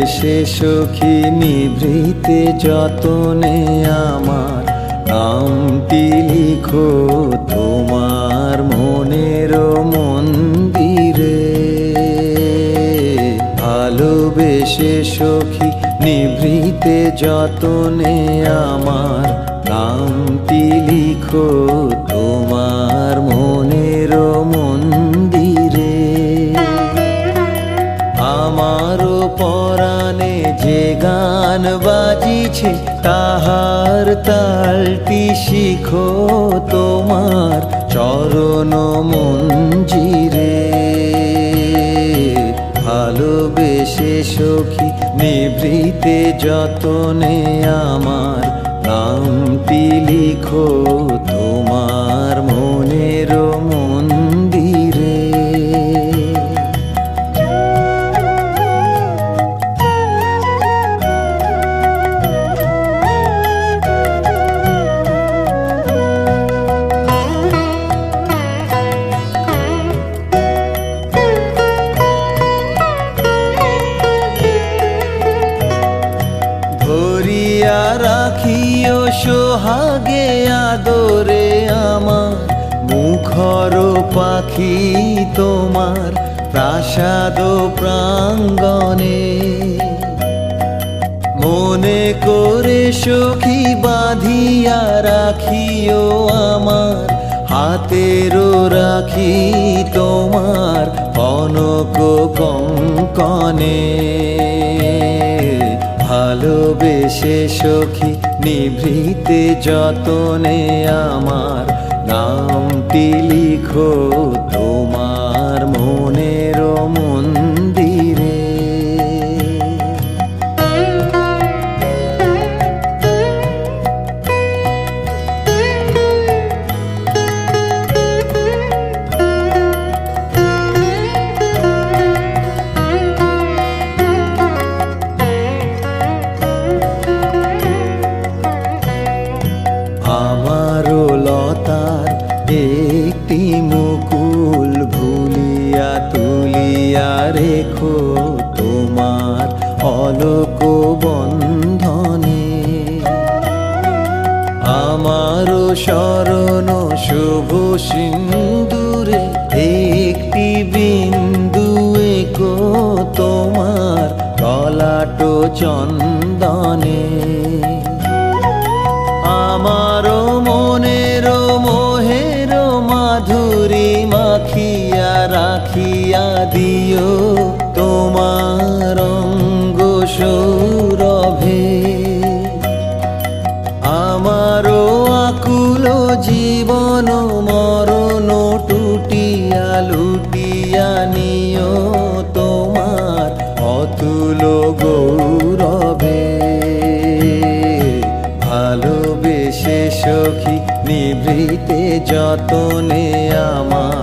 ভালোবেসে সখী নিভৃতে যতনে আমার নামটি লিখো তোমার মনের মন্দিরে। ভালোবেসে সখী নিভৃতে যতনে আমার নামটি লিখো তোমার মনের মন্দিরে। আমারও পরাণে যে গান বাজিছে তাহার তালটি শিখো তোমার চরণ মঞ্জিরে। ভালোবেসে সখী নিভৃতে যতনে আমার নামটি লিখো তোমার মনের মন্দিরে। ধরিয়া রাখিও সোহাগে আদরে আমার মুখর পাখি তোমার প্রাসাদ প্রাঙ্গণে। মনে করে সখী বাঁধিয়া রাখিও আমার হাতেরও রাখি তোমার কনক কঙ্কনে। ভালোবেসে সখী নিভৃতে যতনে আমার নামটি লিখো তোমার মনের মন্দিরে। আমারও লতার একটি মুকুল ভুলিয়া তুলিয়া রেখো তোমার অলোক বন্ধনে। আমারও শরণ শুভ সিন্দুরে একটি বিন্দু এঁকো তোমার ললাট চন্দনে। আমারও মনের মোহের মাধুরী মাখিয়া রাখিয়া দিও তোমার অঙ্গ সৌরভে। আমারও আকুল জীবন মরণ টুটিয়া লুটিয়া নিও তোমার অতুল গৌরবে। ভালোবেসে সখী নিভৃতে যতনে আমার